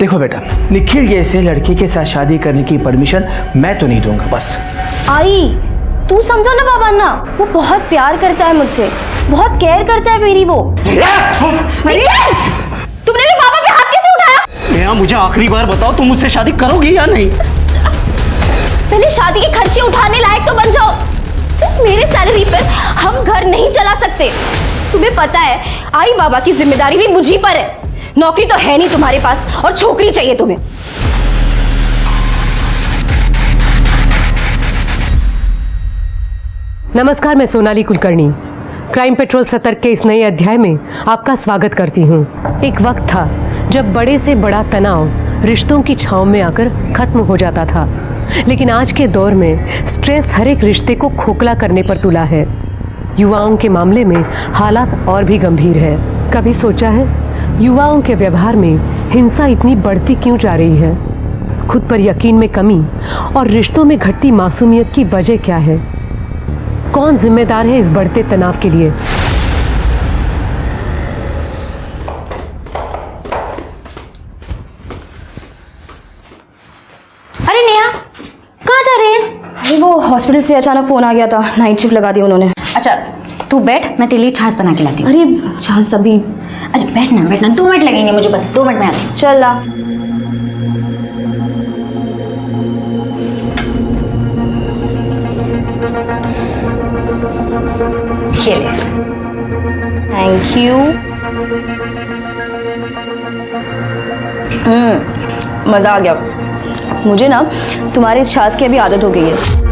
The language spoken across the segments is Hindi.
देखो बेटा, निखिल जैसे लड़के के साथ शादी करने की परमिशन मैं तो नहीं दूंगा। बस आई तू समझो ना बाबा ना, वो बहुत प्यार करता है मुझसे, बहुत केयर करता है मेरी वो। तुमने भी बाबा पे हाथ कैसे उठाया? नेहा मुझे आखिरी बार बताओ, तुम मुझसे शादी करोगी या नहीं? पहले शादी के खर्चे उठाने लायक तो बन जाओ। सिर्फ मेरे सैलरी पर हम घर नहीं चला सकते। तुम्हें पता है आई बाबा की जिम्मेदारी भी मुझी पर है। नौकरी तो है नहीं तुम्हारे पास और छोकरी चाहिए तुम्हें। नमस्कार, मैं सोनाली कुलकर्णी क्राइम पेट्रोल सतर्क के इस नए अध्याय में आपका स्वागत करती हूँ। एक वक्त था जब बड़े से बड़ा तनाव रिश्तों की छांव में आकर खत्म हो जाता था, लेकिन आज के दौर में स्ट्रेस हर एक रिश्ते को खोखला करने पर तुला है। युवाओं के मामले में हालात और भी गंभीर है। कभी सोचा है युवाओं के व्यवहार में हिंसा इतनी बढ़ती क्यों जा रही है? खुद पर यकीन में कमी और रिश्तों में घटती मासूमियत की वजह क्या है? कौन जिम्मेदार है इस बढ़ते तनाव के लिए? अरे नेहा कहाँ जा रहे हैं? अरे वो हॉस्पिटल से अचानक फोन आ गया था, नाइट शिफ्ट लगा दी उन्होंने। अच्छा तू बैठ, मैं तेरे लिए छाछ बना के लाती हूँ। अरे छाछ अभी? अरे बैठना 2 मिनट लगेंगे मुझे, बस 2 मिनट में आती हूँ। चल ला। ये ले। Thank you. मज़ा आ गया। मुझे ना तुम्हारी छाछ की अभी आदत हो गई है।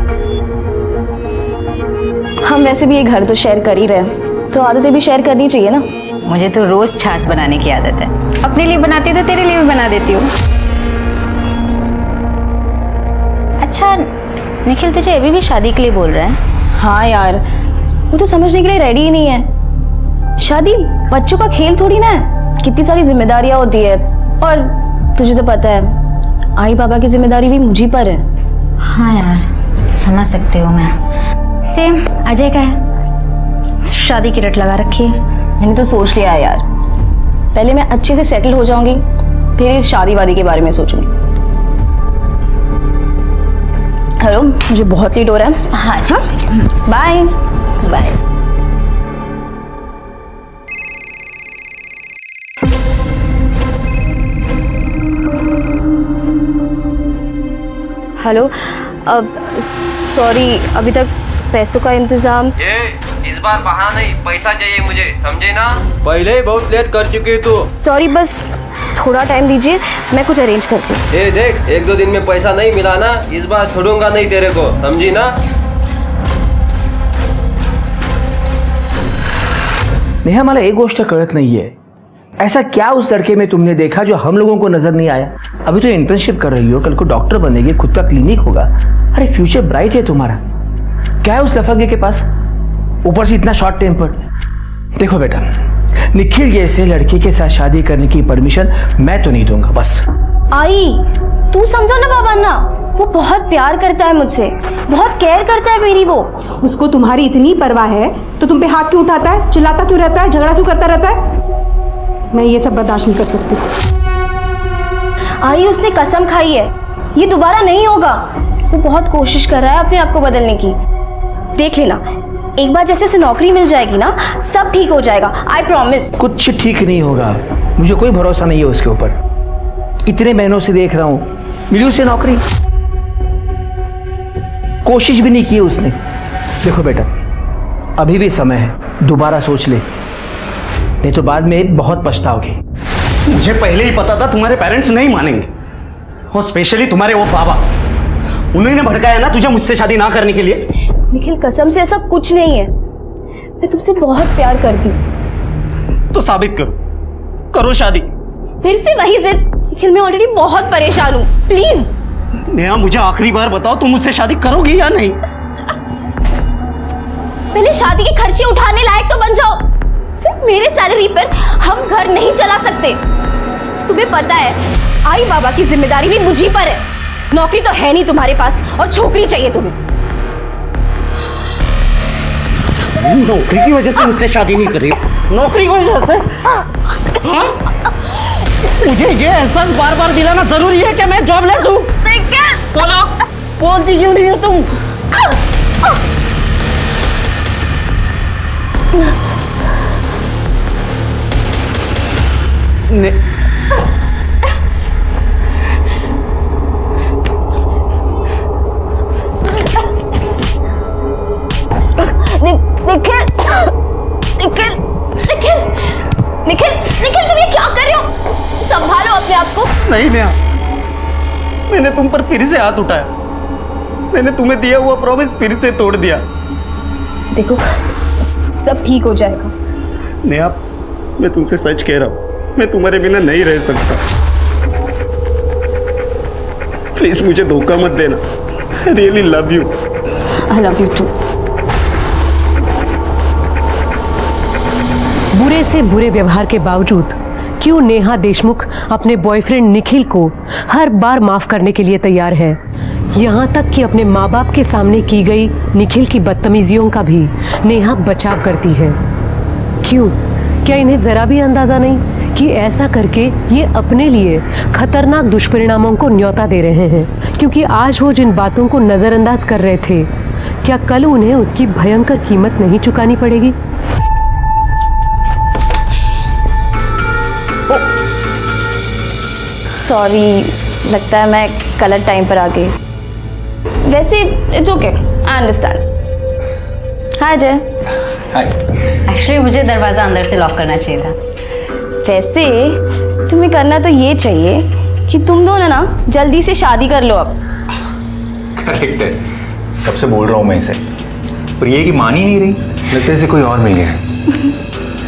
हम वैसे भी ये घर तो शेयर कर ही रहे हैं, तो आदतें भी शेयर करनी चाहिए ना। मुझे तो रोज छाछ बनाने की आदत है। अपने लिए बनाती हूँ तो तेरे लिए भी बना देती हूँ। अच्छा निखिल, तुझे अभी भी शादी के लिए बोल रहा है? हाँ यार, वो तो समझने के लिए रेडी ही नहीं है। शादी बच्चों का खेल थोड़ी ना है, कितनी सारी जिम्मेदारियां होती है। और तुझे तो पता है आई बाबा की जिम्मेदारी भी मुझी पर है। हाँ यार समझ सकती हूँ मैं। सेम अजय का है, शादी की रट लगा रखी है। मैंने तो सोच लिया है यार, पहले मैं अच्छे से सेटल हो जाऊंगी, फिर शादी वादी के बारे में सोचूंगी। हेलो, मुझे बहुत लेट हो रहा है। हाँ ठीक है, बाय बाय। हेलो, अब सॉरी, अभी तक पैसों का इंतजाम। ये इस बार बहाना नहीं, पैसा चाहिए मुझे, समझे ना? पहले ही बहुत लेट कर चुके तू। सॉरी, बस थोड़ा टाइम दीजिए, मैं कुछ अरेंज करती हूँ। ये देख, 1-2 दिन में पैसा नहीं मिला ना, इस बार छोड़ूंगा नहीं तेरे को, समझी ना? नेहा, मला एक गोष्ट कळत नाहीये, ऐसा क्या उस लड़के में तुमने देखा जो हम लोगों को नजर नहीं आया? अभी तो इंटर्नशिप कर रही हो, कल को डॉक्टर बनेगी, खुद का क्लिनिक होगा। अरे फ्यूचर ब्राइट है तुम्हारा। क्या है उस लफंगे के पास? ऊपर से इतना शॉर्ट टेम्पर। देखो बेटा, निखिल जैसे लड़के के साथ शादी करने की परमिशन मैं तो नहीं दूंगा। बस आई तू समझो ना बाबा ना, वो बहुत प्यार करता है मुझसे, बहुत केयर करता है मेरी वो। उसको तुम्हारी इतनी परवाह है तो तुम पे हाथ क्यों उठाता है, चिल्लाता क्यों रहता है, झगड़ा क्यों करता रहता है? मैं ये सब बर्दाश्त नहीं कर सकती। आई उसने कसम खाई है, ये दोबारा नहीं होगा। वो बहुत कोशिश कर रहा है अपने आप को बदलने की। देख लेना, एक बार जैसे उसे नौकरी मिल जाएगी ना, सब ठीक हो जाएगा, आई प्रॉमिस। कुछ ठीक नहीं होगा, मुझे कोई भरोसा नहीं है उसके ऊपर। इतने महीनों से देख रहा हूँ, मिली उसे नौकरी, कोशिश भी नहीं की उसने। देखो बेटा, अभी भी समय है, दोबारा सोच ले, नहीं तो बाद में बहुत पछताओगे। मुझे पहले ही पता था तुम्हारे पेरेंट्स नहीं मानेंगे, और स्पेशली तुम्हारे वो बाबा, उन्होंने भड़काया ना तुझे मुझसे शादी ना करने के लिए। निखिल कसम से ऐसा कुछ नहीं है, मैं तुमसे बहुत प्यार करती हूँ। तो साबित करो शादी। फिर से वही जिद। निखिल मैं ऑलरेडी बहुत परेशान हूँ, प्लीज। नेहा मुझे आखिरी बार बताओ, तुम मुझसे शादी करोगी या नहीं? पहले शादी के खर्चे उठाने लायक तो बन जाओ। सिर्फ मेरे सैलरी पर हम घर नहीं चला सकते। तुम्हें पता है आई बाबा की जिम्मेदारी भी मुझी पर है। नौकरी तो है नहीं तुम्हारे पास और छोकरी चाहिए तुम्हें। नौकरी की वजह से मुझसे शादी नहीं कर रही, नौकरी की वजह से? मुझे ये एहसास बार बार दिलाना जरूरी है कि मैं जॉबलेस हूँ। बोलो, बोलती क्यों नहीं हो तुम? निखिल निखिल निखिल निखिल निखिल तुम ये क्या कर रहे हो? संभालो अपने आप को। नहीं नेहा, मैंने तुम पर फिर से हाथ उठाया। मैंने तुम्हें दिया हुआ प्रॉमिस फिर से तोड़ दिया। देखो सब ठीक हो जाएगा। नेहा, मैं तुमसे सच कह रहा हूँ, मैं तुम्हारे बिना नहीं रह सकता। प्लीज मुझे धोखा मत देना। I really love you. I love you too. बुरे से बुरे व्यवहार के बावजूद क्यों नेहा देशमुख अपने बॉयफ्रेंड निखिल को हर बार माफ करने के लिए तैयार है। यहाँ तक कि अपने माँ बाप के सामने की गई निखिल की बदतमीजियों का भी नेहा बचाव करती है। क्यों? क्या इन्हें जरा भी अंदाजा नहीं कि ऐसा करके ये अपने लिए खतरनाक दुष्परिणामों को न्योता दे रहे हैं? क्योंकि आज वो जिन बातों को नजरअंदाज कर रहे थे, क्या कल उन्हें उसकी भयंकर कीमत नहीं चुकानी पड़ेगी? सॉरी, लगता है मैं गलत टाइम पर आ गई। वैसे इट्स ओके, आई अंडरस्टैंड। हाय जय। एक्चुअली मुझे दरवाजा अंदर से लॉक करना चाहिए था। वैसे तुम्हें करना तो ये चाहिए कि तुम दोनों ना जल्दी से शादी कर लो अब। करेक्ट है, कब से बोल रहा हूँ मैं इसे, पर ये कि मान ही नहीं रही। लगता है इसे कोई और मिल गया है।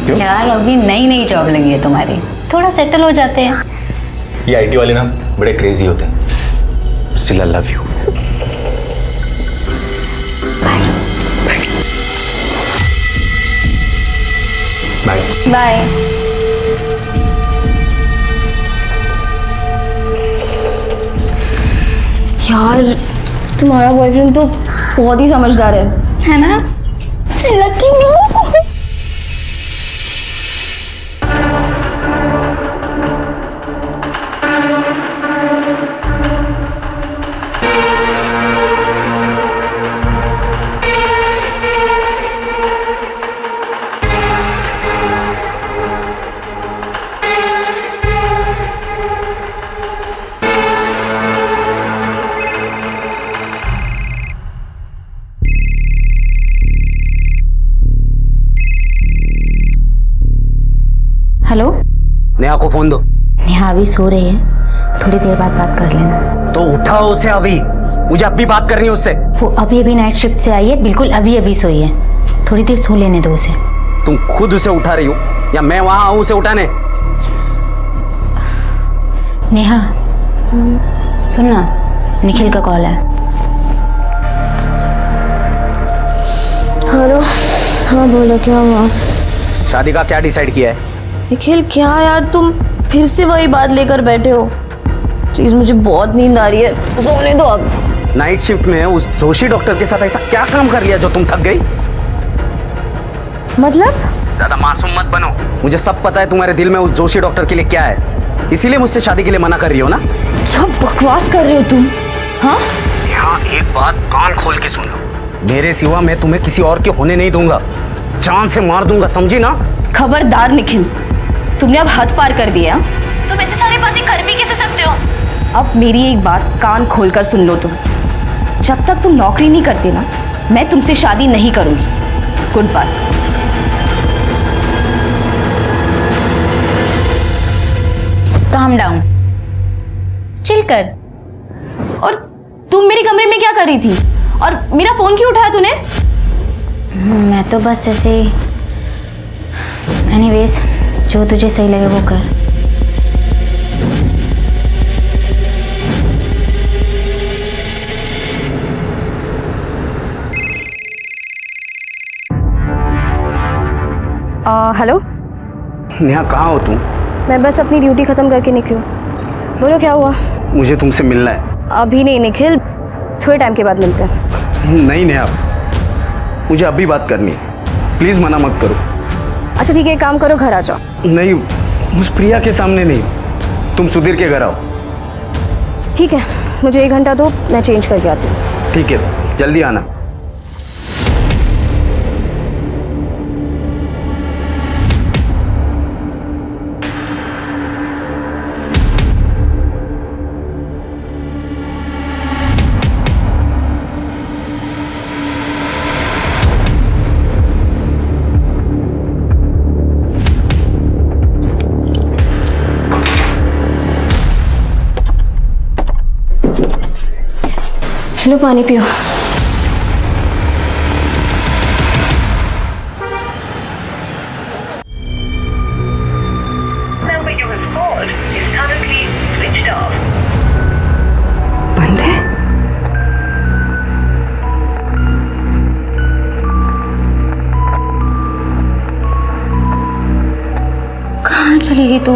क्यों? यार अभी नई नई जॉब लगी है तुम्हारी, थोड़ा सेटल हो जाते हैं। ये आईटी वाले ना बड़े क्रेजी होते हैं। Still I love you. Bye bye. यार तुम्हारा बॉयफ्रेंड तो बहुत ही समझदार है ना? लकी हेलो, नेहा को फोन दो। नेहा अभी सो रही है, थोड़ी देर बाद बात कर लेना। तो उठाओ उसे अभी, मुझे अभी बात करनी है उससे। वो अभी अभी नाइट शिफ्ट से आई है, बिल्कुल अभी अभी सोई है। थोड़ी देर सो लेने दो उसे। तुम खुद उसे उठा रही हो या मैं वहां आऊं उसे उठाने? नेहा सुनना, निखिल का कॉल है। हेलो। हाँ बोलो, क्या हुआ? शादी का क्या डिसाइड किया है? निखिल क्या यार, तुम फिर से वही बात लेकर बैठे हो। प्लीज मुझे बहुत नींद आ रही है, सोने दो अब। नाइट शिफ्ट में उस जोशी डॉक्टर के साथ ऐसा क्या काम कर लिया जो तुम थक गई? मतलब? ज्यादा मासूम मत बनो। मुझे सब पता है तुम्हारे दिल में उस जोशी डॉक्टर के लिए क्या है, इसीलिए मुझसे शादी के लिए मना कर रही हो ना? क्या बकवास कर रहे हो तुम? हाँ, यहाँ एक बात कान खोल के सुन लो, मेरे सिवा मैं तुम्हें किसी और के होने नहीं दूंगा। जान से मार दूंगा, समझी ना? खबरदार निखिल, तुमने अब हद पार कर दिया। तुम ऐसी सारी बातें कर भी कैसे सकते हो? अब मेरी एक बात कान खोलकर सुन लो तुम। जब तक तुम नौकरी नहीं करते ना, मैं तुमसे शादी नहीं करूंगी। Good bye. Calm down, chill कर। और तुम मेरे कमरे में क्या कर रही थी? और मेरा फोन क्यों उठाया तूने? मैं तो बस ऐसे ही। एनीवेज, जो तुझे सही लगे वो कर। हेलो। नेहा कहाँ हो तुम? मैं बस अपनी ड्यूटी खत्म करके निकली हूँ। बोलो क्या हुआ? मुझे तुमसे मिलना है। अभी नहीं निखिल, थोड़े टाइम के बाद मिलते हैं। नहीं नेहा, मुझे अभी बात करनी है, प्लीज मना मत करो। अच्छा ठीक है, एक काम करो, घर आ जाओ। नहीं, उस प्रिया के सामने नहीं, तुम सुधीर के घर आओ। ठीक है, मुझे 1 घंटा दो, मैं चेंज करके आती हूँ। ठीक है, जल्दी आना। लो पानी पियो। बंद है। कहाँ चली गई तू?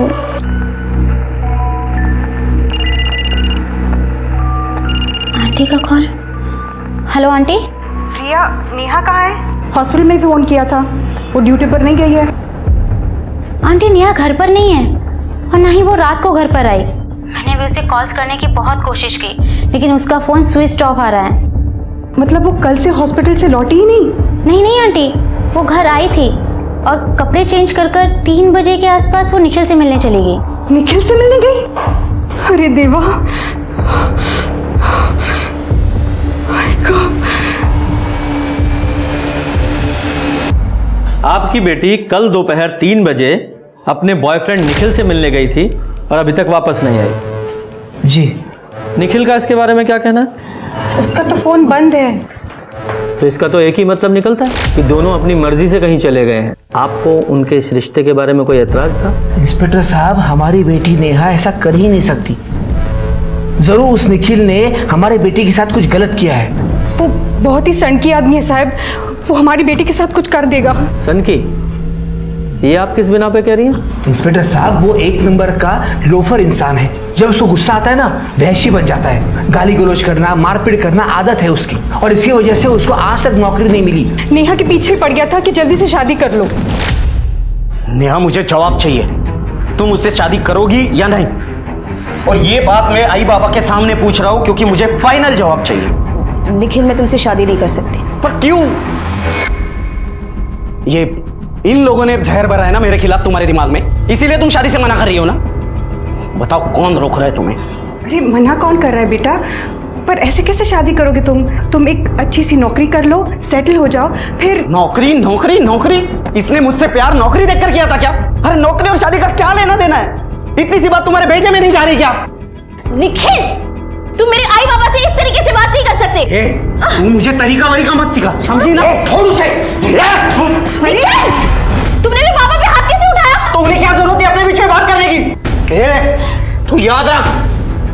आंटी का call. Hello aunty. Priya, Neha कहाँ है? हॉस्पिटल में भी फोन किया था, वो ड्यूटी पर नहीं गई है। आंटी नेहा घर पर नहीं है और ना ही वो रात को घर पर आई। मैंने भी उसे कॉल्स करने की बहुत कोशिश की लेकिन उसका फोन स्विच ऑफ आ रहा है। मतलब वो कल से हॉस्पिटल से लौटी ही नहीं? नहीं नहीं आंटी, वो घर आई थी और कपड़े चेंज कर 3 बजे के आसपास वो निखिल से मिलने चली गई। निखिल से मिलने गई? अरे देवा, आपकी बेटी कल दोपहर 3 बजे अपने बॉयफ्रेंड निखिल से मिलने गई थी और अभी तक वापस नहीं आई। जी। निखिल का इसके बारे में क्या कहना है? उसका तो फोन बंद है। तो इसका तो एक ही मतलब निकलता है कि दोनों अपनी मर्जी से कहीं चले गए हैं। आपको उनके इस रिश्ते के बारे में कोई एतराज था? इंस्पेक्टर साहब, हमारी बेटी नेहा ऐसा कर ही नहीं सकती। जरूर उस निखिल ने हमारे बेटी के साथ कुछ गलत किया है। वो बहुत ही सनकी आदमी है साहब, वो हमारी बेटी के साथ कुछ कर देगा। सन की? ये आप किस बिना पे कह रही हैं? इंस्पेक्टर साहब, वो 1 नंबर का लोफर इंसान है। जब उसको गुस्सा आता है ना, वहशी बन जाता है। गाली गलौज करना, मारपीट करना आदत है उसकी, और इसकी वजह से उसको आज तक नौकरी नहीं मिली। नेहा के पीछे पड़ गया था कि जल्दी से शादी कर लो। नेहा, मुझे जवाब चाहिए, तुम उससे शादी करोगी या नहीं? और ये बात मैं आई बाबा के सामने पूछ रहा हूं क्योंकि मुझे फाइनल जवाब चाहिए। निखिल, मैं तुमसे शादी नहीं कर सकती। पर क्यों? ये इन लोगों ने जहर भरा है ना मेरे खिलाफ तुम्हारे दिमाग में, इसीलिए तुम शादी से मना कर रही हो ना? बताओ कौन रोक रहा है तुम्हें? अरे मना कौन कर रहा है बेटा, पर ऐसे कैसे शादी करोगे तुम एक अच्छी सी नौकरी कर लो, सेटल हो जाओ, फिर। नौकरी नौकरी नौकरी? इसने मुझसे प्यार नौकरी देखकर किया था क्या? अरे नौकरी और शादी का क्या लेना देना है? इतनी सी बात तुम्हारे भेजे में नहीं जा रही क्या? निखिल, तुम मेरे आई बाबा से इस तरीके से बात नहीं कर सकते। तू मुझे तरीका वरीका मत सिखा, समझी ना? छोड़ उसे। निखिल, तुमने मेरे बाबा पे हाथ कैसे उठाया? तो उन्हें क्या जरूरत है अपने बीच में बात करने की? तू याद रख,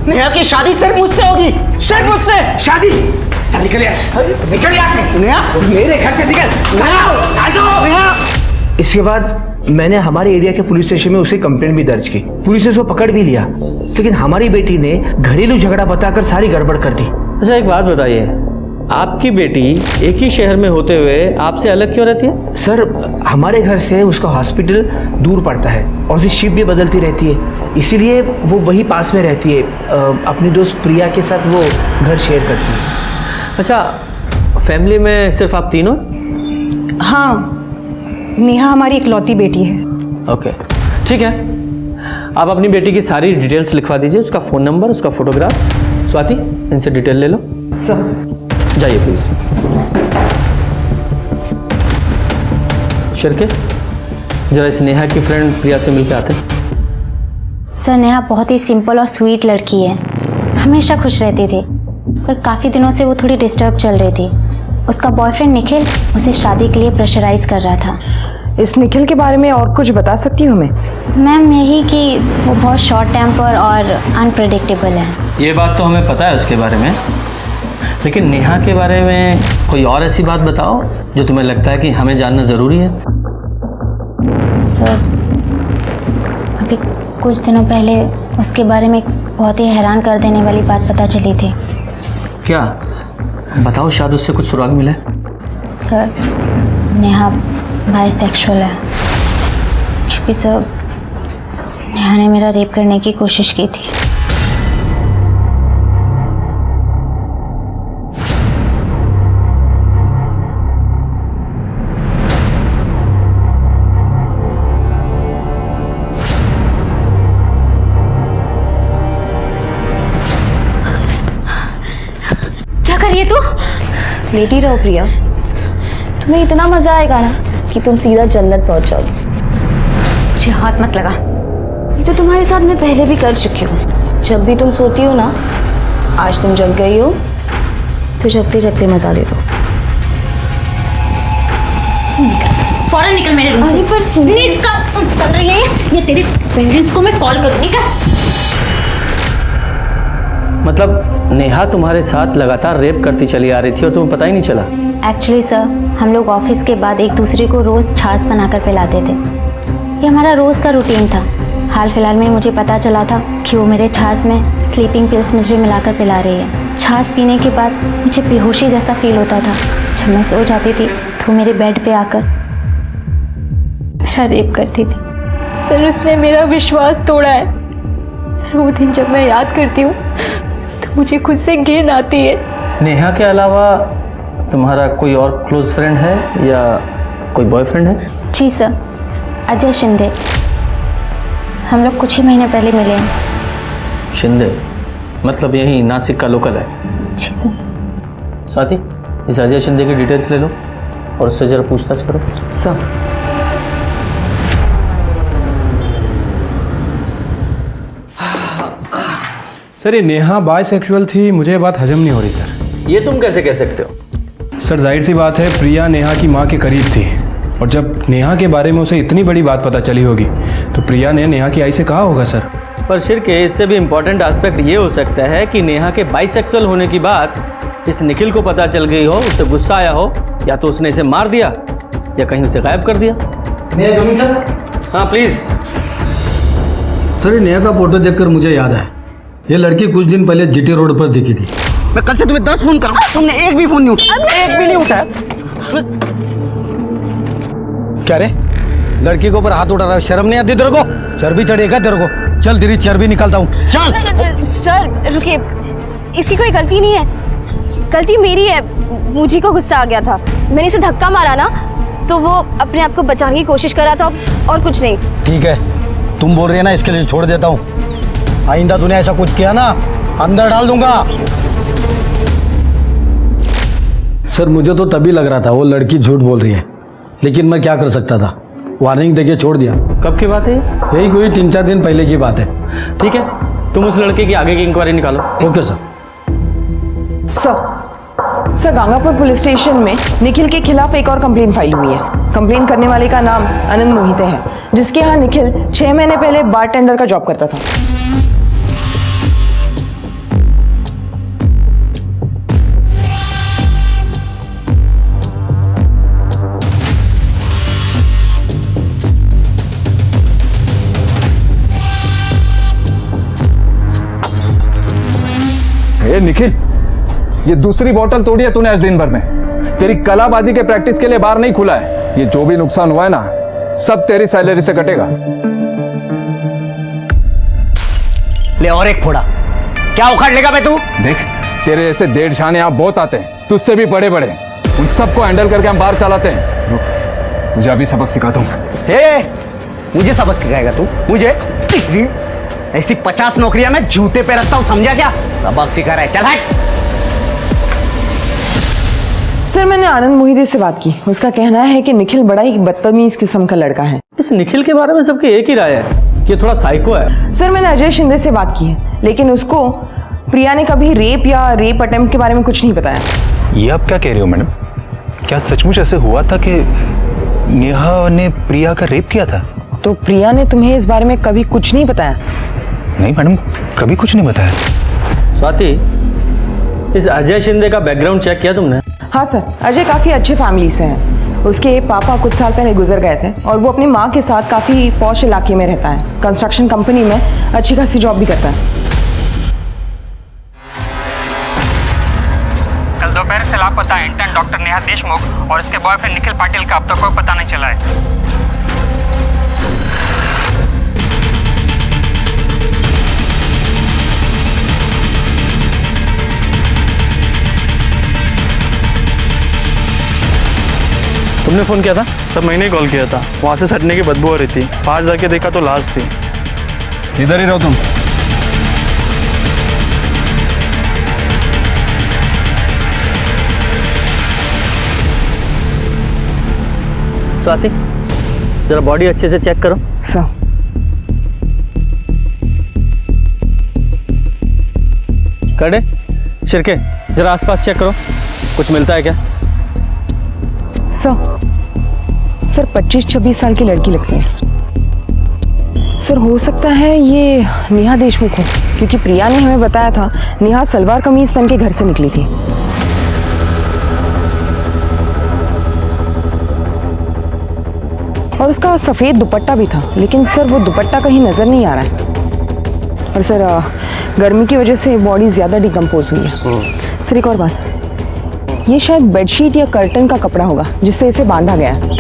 नेहा की शादी सिर्फ मुझसे होगी, सिर्फ मुझसे। शादी? चल निकल यहाँ से, निकल यहाँ से। नेहा, मेरे घर से निकल। नेहा। इसके बाद मैंने हमारे एरिया के पुलिस स्टेशन में उसकी कंप्लेंट भी दर्ज की। पुलिस ने उसको पकड़ भी लिया, लेकिन हमारी बेटी ने घरेलू झगड़ा बताकर सारी गड़बड़ कर दी। अच्छा, एक बात बताइए, आपकी बेटी एक ही शहर में होते हुए आपसे अलग क्यों रहती है? सर, हमारे घर से उसका हॉस्पिटल दूर पड़ता है और उसकी शिफ्ट भी बदलती रहती है, इसीलिए वो वही पास में रहती है। अपनी दोस्त प्रिया के साथ वो घर शेयर करती है। अच्छा, फैमिली में सिर्फ आप तीनों? हाँ, नेहा हमारी इकलौती बेटी है। ओके, ठीक है। आप अपनी बेटी की सारी डिटेल्स लिखवा दीजिए, उसका फ़ोन नंबर, उसका फोटोग्राफ। स्वाति, इनसे डिटेल ले लो। सर जाइए प्लीज। शर्के, जरा इस नेहा की फ्रेंड प्रिया से मिलकर आते हैं। सर, नेहा बहुत ही सिंपल और स्वीट लड़की है, हमेशा खुश रहती थी, पर काफ़ी दिनों से वो थोड़ी डिस्टर्ब चल रही थी। उसका बॉयफ्रेंड निखिल उसे शादी के लिए प्रेशराइज कर रहा था। इस निखिल के बारे में और कुछ बता सकती हूँ मैं? मैम, यही कि वो बहुत शॉर्ट टेम्पर और अनप्रेडिक्टेबल है। ये बात तो हमें पता है उसके बारे में, लेकिन नेहा के बारे में कोई और ऐसी बात बताओ जो तुम्हें लगता है कि हमें जानना ज़रूरी है। सर, अभी कुछ दिनों पहले उसके बारे में एक बहुत ही हैरान कर देने वाली बात पता चली थी। क्या? बताओ, शायद उससे कुछ सुराग मिले। सर, नेहा बाइसेक्सुअल है, क्योंकि सर नेहा ने मेरा रेप करने की कोशिश की थी। क्या कर रही है तू? लेटी रहो प्रिया, तुम्हें इतना मजा आएगा ना कि तुम सीधा जन्नत पहुंच जाओगे। मुझे हाथ मत लगा, ये तो तुम्हारे साथ मैं पहले भी कर चुकी हूँ। जब भी तुम सोती हो ना, आज तुम जग गई हो तो जगते जगते मजा ले लो। फौरन निकल मेरे रूम से। पर निकल कर रही है ये तेरे पेरेंट्स को मैं कॉल करूंगी क्या? मतलब नेहा तुम्हारे साथ लगातार रेप करती चली आ रही थी और तुम्हें पता ही नहीं चला? एक्चुअली सर, हम लोग ऑफिस के बाद एक दूसरे को रोज छाछ बनाकर पिलाते थे। ये हमारा रोज का रूटीन था। हाल फिलहाल में मुझे पता चला था कि वो मेरे छाछ में स्लीपिंग पिल्स मुझे मिलाकर पिला रही है। छाछ पीने के बाद मुझे बेहोशी जैसा फील होता था। जब मैं सो जाती थी तो मेरे बेड पे आकर मेरा रेप करती थी। सर, उसने मेरा विश्वास तोड़ा है। सर, वो दिन जब मैं याद करती हूँ तो मुझे खुद से घिन आती है। नेहा के अलावा तुम्हारा कोई और क्लोज फ्रेंड है या कोई बॉयफ्रेंड है? जी सर, अजय शिंदे। हम लोग कुछ ही महीने पहले मिले हैं। शिंदे मतलब यही नासिक का लोकल है? जी सर। स्वाति, इस अजय शिंदे की डिटेल्स ले लो और उससे जरा पूछताछ करो। सर, सर ये नेहा बायसेक्सुअल थी, मुझे ये बात हजम नहीं हो रही सर। ये तुम कैसे कह सकते हो? सर जाहिर सी बात है, प्रिया नेहा की माँ के करीब थी और जब नेहा के बारे में उसे इतनी बड़ी बात पता चली होगी तो प्रिया ने नेहा की आई से कहा होगा सर। पर शिर्के, इससे भी इम्पोर्टेंट एस्पेक्ट ये हो सकता है कि नेहा के बाइसेक्सुअल होने की बात इस निखिल को पता चल गई हो, उसे गुस्सा आया हो, या तो उसने इसे मार दिया या कहीं उसे गायब कर दिया। सर, हाँ प्लीज। सर ये नेहा का फोटो देखकर मुझे याद आया, ये लड़की कुछ दिन पहले जीटी रोड पर दिखी थी। मैं कल से तुम्हें 10 फोन करूँ, तुमने एक भी फोन नहीं उठाया। एक भी नहीं उठाया। क्या रे, लड़की के ऊपर हाथ उठा रहा है, शर्म नहीं आती तेरे को? चर्बी चढ़ेगा तेरे को? चल तेरी चर्बी निकालता हूँ, चल। सर रुकिए, इसकी कोई गलती नहीं है, गलती मेरी है। मुझे को गुस्सा आ गया था, मैंने इसे धक्का मारा ना, तो वो अपने आप को बचाने की कोशिश कर रहा था और कुछ नहीं। ठीक है, तुम बोल रही है ना, इसके लिए छोड़ देता हूँ। आइंदा तूने ऐसा कुछ किया ना, अंदर डाल दूंगा। सर मुझे तो तभी लग रहा था वो लड़की झूठ बोल रही है, लेकिन मैं क्या कर सकता था, वार्निंग देके छोड़ दिया। कब की बात है? यही कोई 3-4 दिन पहले की बात है। ठीक है, तुम उस लड़के की आगे की इंक्वायरी निकालो। Okay sir. Sir, Gangapur police station में निखिल के खिलाफ एक और कंप्लेन फाइल हुई है। कंप्लेन करने वाले का नाम आनंद मोहिते है, जिसके यहाँ निखिल 6 महीने पहले बारटेंडर का जॉब करता था। ए निखिल, ये दूसरी बोतल तोड़ी है तूने आज दिन भर में। तेरी कलाबाजी के प्रैक्टिस के लिए बार नहीं खुला है। ये जो भी नुकसान हुआ है ना, सब तेरी सैलरी से कटेगा। ले और एक फोड़ा, क्या उखाड़ लेगा बे तू? देख, तेरे जैसे डेढ़ शाने यहाँ बहुत आते हैं, तुझसे भी बड़े बड़े, उन सबको हैंडल करके हम बाहर चलाते हैं। रुक, मुझे अभी सबक सिखाता हूँ। मुझे सबक सिखाएगा तू? मुझे ऐसी 50 नौकरियां मैं जूते पे रखता हूं, समझा क्या? सबक सिखा रहा है, चल हट। सर मैंने आनंद मोहिते से बात की, उसका कहना है कि निखिल बड़ा ही बदतमीज किस्म का लड़का है। इस निखिल के बारे में सबकी एक ही राय है कि ये थोड़ा साइको है। सर मैंने अजय शिंदे से बात की है, लेकिन उसको प्रिया ने कभी रेप या रेप अटेम्प्ट के बारे में कुछ नहीं बताया। ये आप क्या कह रही हो मैडम? क्या सचमुच ऐसे हुआ था कि नेहा ने प्रिया का रेप किया था? तो प्रिया ने तुम्हें इस बारे में कभी कुछ नहीं बताया? नहीं मैडम, कभी कुछ नहीं बताया। स्वाति, इस अजय शिंदे का बैकग्राउंड चेक किया तुमने? हाँ सर, अजय काफ़ी अच्छे फैमिली से हैं। उसके पापा कुछ साल पहले गुजर गए थे और वो अपनी माँ के साथ काफ़ी पॉश इलाके में रहता है। कंस्ट्रक्शन कंपनी में अच्छी खासी जॉब भी करता है। कल दोपहर से लापता इंटर्न डॉक्टर नेहा देशमुख और उसके बॉयफ्रेंड निखिल पाटिल का अब तक कोई पता नहीं चला है। तुमने फ़ोन किया था? सब मैंने कॉल किया था। वहाँ से सटने की बदबू हो रही थी। पास जाके देखा तो लाश थी। इधर ही रहो तुम। स्वाति, जरा बॉडी अच्छे से चेक करो। सर करे शिरके, जरा आसपास चेक करो, कुछ मिलता है क्या? सर 25-26 साल की लड़की लगती है। सर हो सकता है ये नेहा देशमुख हो, क्योंकि प्रिया ने हमें बताया था नेहा सलवार कमीज पहन के घर से निकली थी। और उसका सफ़ेद दुपट्टा भी था, लेकिन सर वो दुपट्टा कहीं नज़र नहीं आ रहा है। और सर गर्मी की वजह से बॉडी ज़्यादा डिकम्पोज हुई है। सर एक और बात, ये शायद बेडशीट या कर्टन का कपड़ा होगा जिससे इसे बांधा गया है।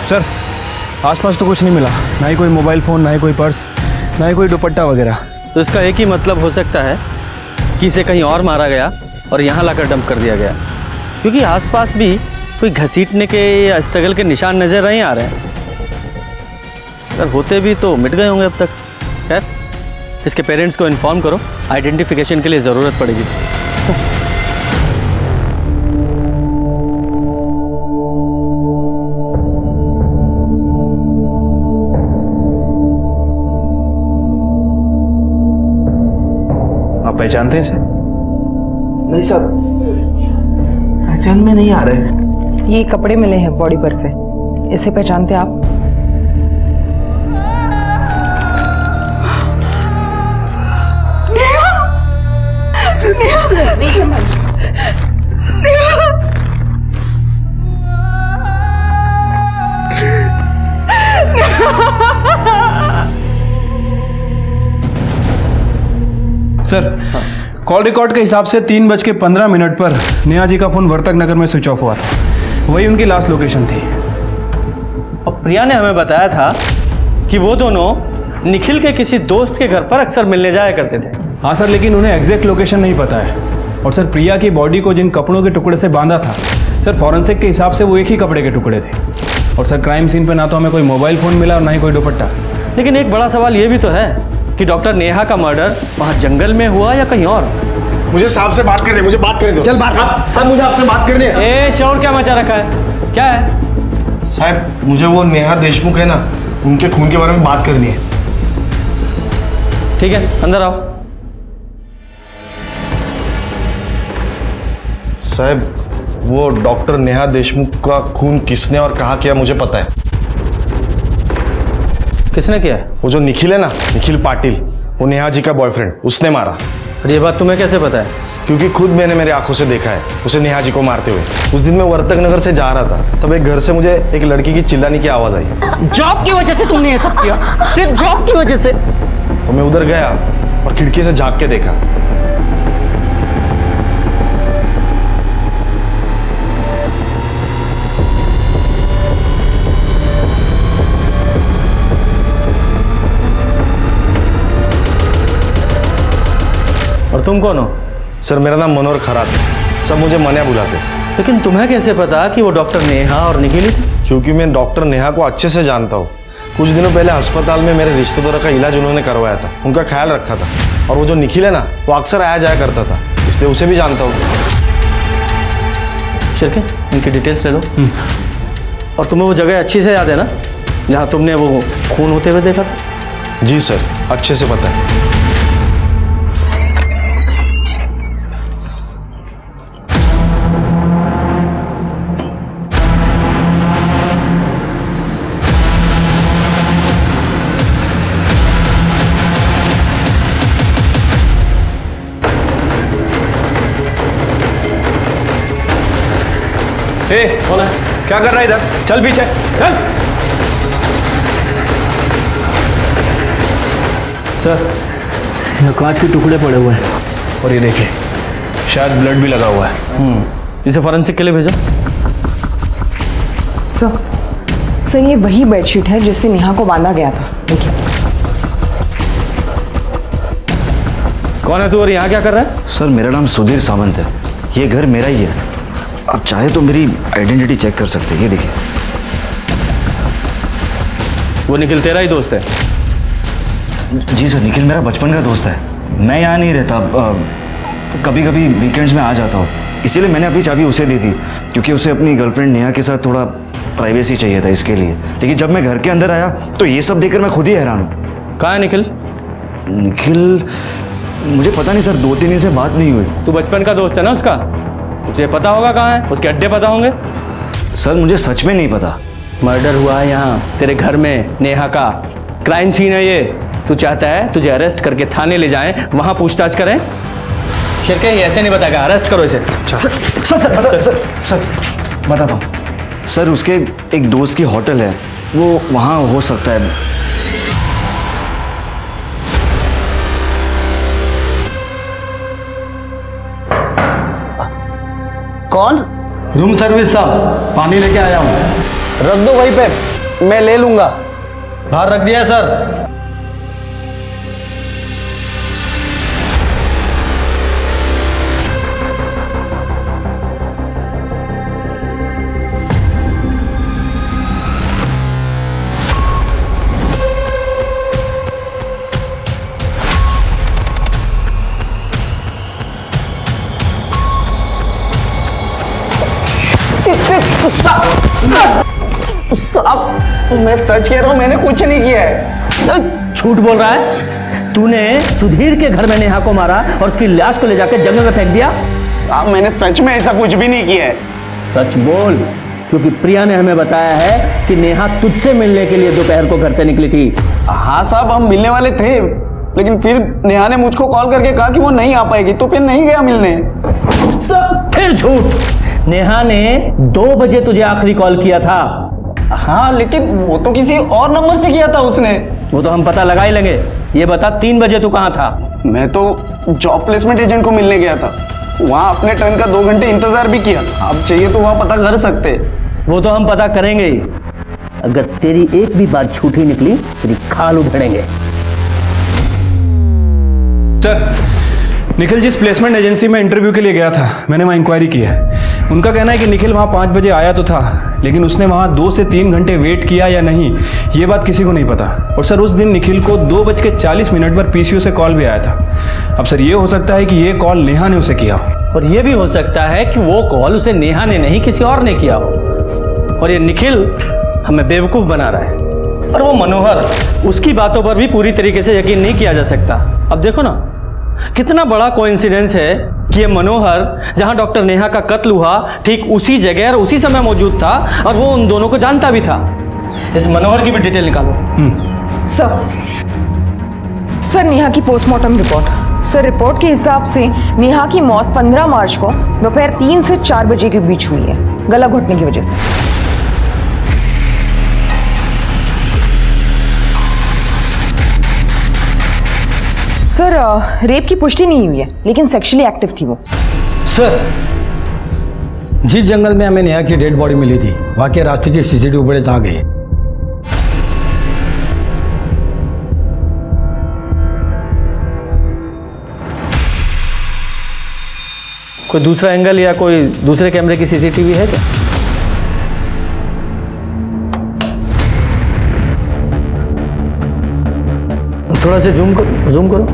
सर आसपास तो कुछ नहीं मिला, ना ही कोई मोबाइल फ़ोन, ना ही कोई पर्स, ना ही कोई दुपट्टा वगैरह। तो इसका एक ही मतलब हो सकता है कि इसे कहीं और मारा गया और यहाँ लाकर डंप कर दिया गया, क्योंकि आसपास भी कोई घसीटने के या स्ट्रगल के निशान नज़र नहीं आ रहे हैं। अगर होते भी तो मिट गए होंगे अब तक। खैर, इसके पेरेंट्स को इन्फॉर्म करो, आइडेंटिफिकेशन के लिए ज़रूरत पड़ेगी। आप पहचानते हैं इसे? नहीं सर, पहचान में नहीं आ रहे। ये कपड़े मिले हैं बॉडी पर से, इसे पहचानते आप? नहीं समझ। सर कॉल रिकॉर्ड के हिसाब से 3:15 पर नेहा जी का फोन वर्तक नगर में स्विच ऑफ हुआ था। वही उनकी लास्ट लोकेशन थी। और प्रिया ने हमें बताया था कि वो दोनों निखिल के किसी दोस्त के घर पर अक्सर मिलने जाया करते थे। हाँ सर, लेकिन उन्हें एग्जैक्ट लोकेशन नहीं पता है। और सर प्रिया की बॉडी को जिन कपड़ों के टुकड़े से बांधा था, सर फॉरेंसिक के हिसाब से वो एक ही कपड़े के टुकड़े थे। और सर क्राइम सीन पे ना तो हमें कोई मोबाइल फ़ोन मिला और ना ही कोई दुपट्टा। लेकिन एक बड़ा सवाल ये भी तो है कि डॉक्टर नेहा का मर्डर वहाँ जंगल में हुआ या कहीं और। मुझे साहब से बात करनी, मुझे बात करने दो। चल बात साहब, मुझे आपसे बात करनी है। ए शोर क्या मचा रखा है? क्या है? साहब मुझे वो नेहा देशमुख है ना, उनके खून के बारे में बात करनी है। ठीक है, अंदर आओ। साहब वो डॉक्टर नेहा देशमुख का खून किसने और कहाँ किया मुझे पता है। किसने किया है? वो जो निखिल है ना, निखिल पाटिल, वो नेहा जी का बॉयफ्रेंड, उसने मारा। और ये बात तुम्हें कैसे पता है? क्योंकि खुद मैंने मेरी आंखों से देखा है उसे नेहा जी को मारते हुए। उस दिन मैं वर्तक नगर से जा रहा था, तब एक घर से मुझे एक लड़की की चिल्लाने की आवाज आई। जॉब की वजह से तुमने ये सब किया? सिर्फ जॉब की वजह से? तो मैं उधर गया और खिड़की से झांक के देखा। और तुम कौन हो? सर मेरा नाम मनोहर खरात है, सब मुझे मनिया बुलाते। लेकिन तुम्हें कैसे पता कि वो डॉक्टर नेहा और निखिल ही थे? क्योंकि मैं डॉक्टर नेहा को अच्छे से जानता हूँ। कुछ दिनों पहले अस्पताल में मेरे रिश्तेदारों का इलाज उन्होंने करवाया था, उनका ख्याल रखा था। और वो जो निखिल है ना, वो अक्सर आया जाया करता था, इसलिए उसे भी जानता हूँ। शिरके, इनकी डिटेल्स ले लो। और तुम्हें वो जगह अच्छी से याद है ना जहाँ तुमने वो खून होते हुए देखा था? जी सर, अच्छे से पता है। कौन है? क्या कर रहा है इधर? चल पीछे चल। सर यहाँ कांच के टुकड़े पड़े हुए हैं और ये देखिए शायद ब्लड भी लगा हुआ है। इसे फॉरेंसिक के लिए भेजो। सर ये वही बेडशीट है जिससे नेहा को बांधा गया था। देखिए कौन है तू और यहाँ क्या कर रहा है? सर मेरा नाम सुधीर सावंत है, ये घर मेरा ही है। आप चाहे तो मेरी आइडेंटिटी चेक कर सकते हैं, ये देखिए। वो निखिल तेरा ही दोस्त है? जी सर, निखिल मेरा बचपन का दोस्त है। मैं यहाँ नहीं रहता, कभी कभी वीकेंड्स में आ जाता हूँ, इसीलिए मैंने अपनी चाबी उसे दी थी, क्योंकि उसे अपनी गर्लफ्रेंड नेहा के साथ थोड़ा प्राइवेसी चाहिए था इसके लिए। लेकिन जब मैं घर के अंदर आया तो ये सब देखकर मैं खुद ही हैरान हूँ। कहाँ है निखिल? निखिल मुझे पता नहीं सर, 2-3 दिन से बात नहीं हुई। तू बचपन का दोस्त है ना उसका, तुझे पता होगा कहाँ है, उसके अड्डे पता होंगे। सर मुझे सच में नहीं पता। मर्डर हुआ है यहाँ तेरे घर में, नेहा का क्राइम सीन है ये। तू चाहता है तुझे अरेस्ट करके थाने ले जाएं, वहां पूछताछ करें? शिरके ये ऐसे नहीं बताएगा, अरेस्ट करो इसे। सर बताता हूँ सर, उसके एक दोस्त की होटल है, वो वहाँ हो सकता है। कौन? रूम सर्विस साहब, पानी लेके आया हूँ। रख दो वहीं पे, मैं ले लूंगा। बाहर रख दिया सर। साहब मैं सच कह रहा हूँ, मैंने कुछ नहीं किया है। झूठ बोल रहा है? तूने सुधीर के घर में नेहा को मारा और उसकी लाश को ले जाकर जंगल में फेंक दिया? साहब मैंने सच में ऐसा कुछ भी नहीं किया है। सच बोल, क्योंकि प्रिया ने हमें बताया है कि नेहा तुझसे मिलने के लिए दोपहर को घर से निकली थी। हाँ साहब, हम मिलने वाले थे, लेकिन फिर नेहा ने मुझको कॉल करके कहा कि वो नहीं आ पाएगी, तो फिर नहीं गया मिलने। सब फिर झूठ। नेहा ने 2 बजे तुझे आखिरी कॉल किया था। हाँ, लेकिन वो तो किसी और नंबर से किया था उसने। वो तो हम पता लगा ही लेंगे। ये बता 3 बजे तू कहाँ था? मैं तो जॉब प्लेसमेंट एजेंट को मिलने गया था, वहाँ अपने टर्न का 2 घंटे इंतजार भी किया। आप चाहिए तो वहाँ पता कर सकते। वो तो हम पता करेंगे ही। अगर तेरी एक भी बात झूठी निकली तेरी खाल उधेड़ेंगे। सर निखिल जिस प्लेसमेंट एजेंसी में इंटरव्यू के लिए गया था, मैंने वहाँ इंक्वायरी की है। उनका कहना है कि निखिल वहाँ 5 बजे आया तो था, लेकिन उसने वहाँ 2 से 3 घंटे वेट किया या नहीं, ये बात किसी को नहीं पता। और सर उस दिन निखिल को 2:40 पर पीसीओ से कॉल भी आया था। अब सर ये हो सकता है कि ये कॉल नेहा ने उसे किया, और ये भी हो सकता है कि वो कॉल उसे नेहा ने नहीं किसी और ने किया हो। और ये निखिल हमें बेवकूफ़ बना रहा है। और वो मनोहर, उसकी बातों पर भी पूरी तरीके से यकीन नहीं किया जा सकता। अब देखो ना, कितना बड़ा कोइंसिडेंस है कि ये मनोहर जहां डॉक्टर नेहा का कत्ल हुआ ठीक उसी जगह और उसी समय मौजूद था, और वो उन दोनों को जानता भी था। इस मनोहर की भी डिटेल निकालो। सर नेहा की पोस्टमार्टम रिपोर्ट। सर रिपोर्ट के हिसाब से नेहा की मौत 15 मार्च को दोपहर 3 से 4 बजे के बीच हुई है, गला घुटने की वजह से। सर रेप की पुष्टि नहीं हुई है, लेकिन सेक्सुअली एक्टिव थी वो। सर जिस जंगल में हमें नेहा की डेड बॉडी मिली थी, वहां के रास्ते की सीसीटीवी फुटेज आ गई। कोई दूसरा एंगल या कोई दूसरे कैमरे की सीसीटीवी है क्या? थोड़ा सा जूम करो।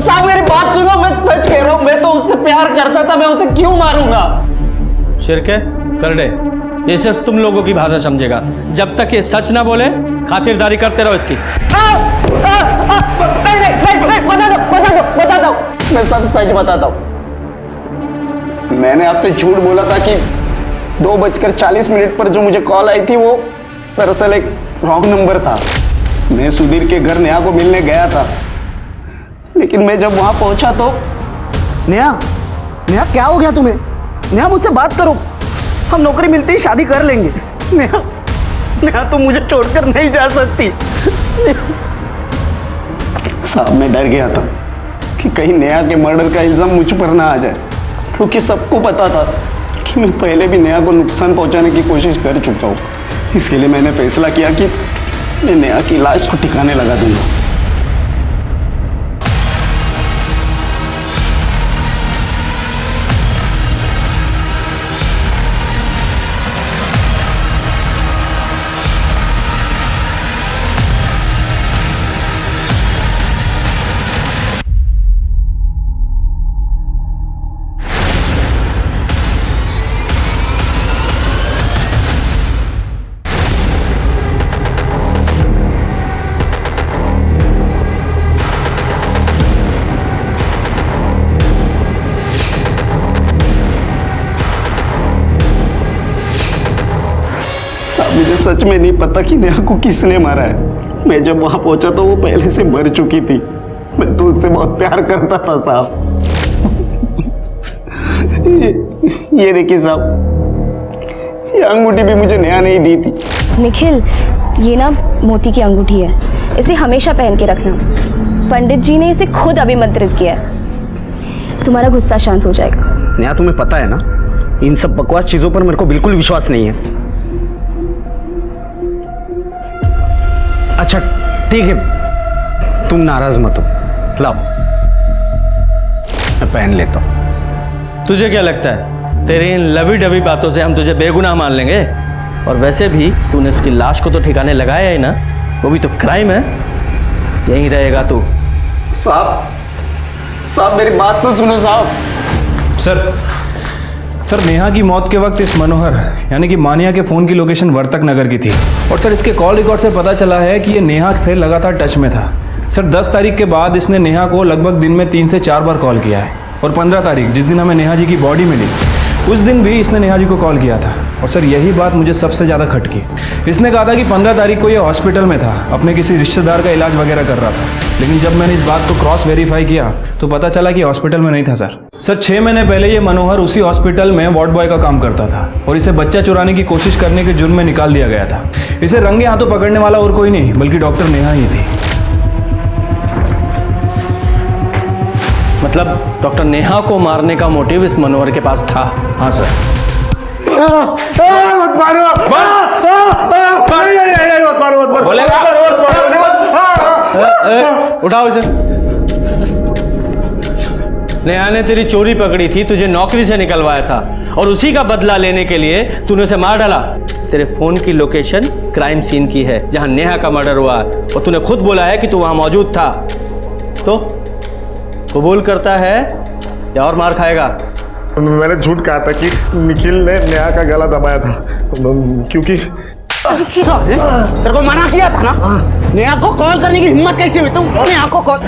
साहब मेरी बात सुनो, मैं सच कह रहा हूं, मैं तो उससे प्यार करता था, मैं उसे क्यों मारूंगा? शिरके कर दे, ये सिर्फ तुम लोगों की भाषा समझेगा। जब तक ये सच ना बोले खातिरदारी करते रहो इसकी। बता दो, मैं सब सच बताता हूँ। मैंने आपसे झूठ बोला था कि 2:40 पर जो मुझे कॉल आई थी वो दरअसल एक रॉन्ग नंबर था। मैं सुधीर के घर नेहा को मिलने गया था, लेकिन मैं जब वहां पहुंचा तो नेहा क्या हो गया तुम्हें? नेहा मुझसे बात करो, हम नौकरी मिलते ही शादी कर लेंगे। नेहा तुम मुझे छोड़कर नहीं जा सकती। साहब मैं डर गया था कि कहीं नेहा के मर्डर का इल्जाम मुझ पर ना आ जाए, क्योंकि सबको पता था मैं पहले भी नेहा को नुकसान पहुंचाने की कोशिश कर चुका हूँ। इसके लिए मैंने फैसला किया कि मैं नेहा की लाश को ठिकाने लगा दूंगा। मुझे सच में नहीं पता कि नेहा को किसने मारा है। मैं जब वहां पहुंचा तो वो पहले से मर चुकी थी। मैं तो उससे बहुत प्यार करता था साहब। ये देखिए साहब, ये अंगूठी भी मुझे नेहा ने ही दी थी। निखिल, ये ना मोती की अंगूठी है, इसे हमेशा पहन के रखना। पंडित जी ने इसे खुद अभिमंत्रित किया है। तुम्हारा गुस्सा शांत हो जाएगा। नेहा, तुम्हें पता है ना, इन सब बकवास चीजों पर मेरे को बिल्कुल विश्वास नहीं है। अच्छा ठीक है, तुम नाराज मत हो, लाओ मैं पहन लेता हूं। तुझे क्या लगता है तेरी इन लवी डवी बातों से हम तुझे बेगुनाह मान लेंगे? और वैसे भी तूने उसकी लाश को तो ठिकाने लगाया ही ना, वो भी तो क्राइम है। यहीं रहेगा तू। साहब मेरी बात तो सुनो साहब। सर नेहा की मौत के वक्त इस मनोहर यानी कि मानिया के फ़ोन की लोकेशन वर्तक नगर की थी। और सर इसके कॉल रिकॉर्ड से पता चला है कि ये नेहा से लगातार टच में था। सर 10 तारीख के बाद इसने नेहा को लगभग दिन में 3 से 4 बार कॉल किया है। और 15 तारीख जिस दिन हमें नेहा जी की बॉडी मिली, उस दिन भी इसने नेहा जी को कॉल किया था। और सर यही बात मुझे सबसे ज़्यादा खटकी। इसने कहा था कि 15 तारीख को ये हॉस्पिटल में था, अपने किसी रिश्तेदार का इलाज वगैरह कर रहा था। लेकिन जब मैंने इस बात को क्रॉस वेरीफाई किया तो पता चला कि हॉस्पिटल में नहीं था। सर 6 महीने पहले ये मनोहर उसी हॉस्पिटल में वार्ड बॉय का काम करता था और इसे बच्चा चुराने की कोशिश करने के जुर्म में निकाल दिया गया था। इसे रंगे हाथों पकड़ने वाला और कोई नहीं बल्कि डॉक्टर नेहा ही थी। मतलब डॉक्टर नेहा को मारने का मोटिव इस मनोहर के पास था? हाँ सर। उठाओ इसे। नेहा ने तेरी चोरी पकड़ी थी, तुझे नौकरी से निकलवाया था और उसी का बदला लेने के लिए तूने उसे मार डाला। तेरे फोन की लोकेशन क्राइम सीन की है जहां नेहा का मर्डर हुआ और तूने खुद बोला है कि तू वहां मौजूद था। तो कबूल करता है या और मार खाएगा? मैंने झूठ कहा था कि निखिल ने नेहा का गला दबाया था, क्योंकि तेरे को मना किया था ना, नेहा को कॉल करने की हिम्मत कैसे हुई? तुम नेहा को कॉल,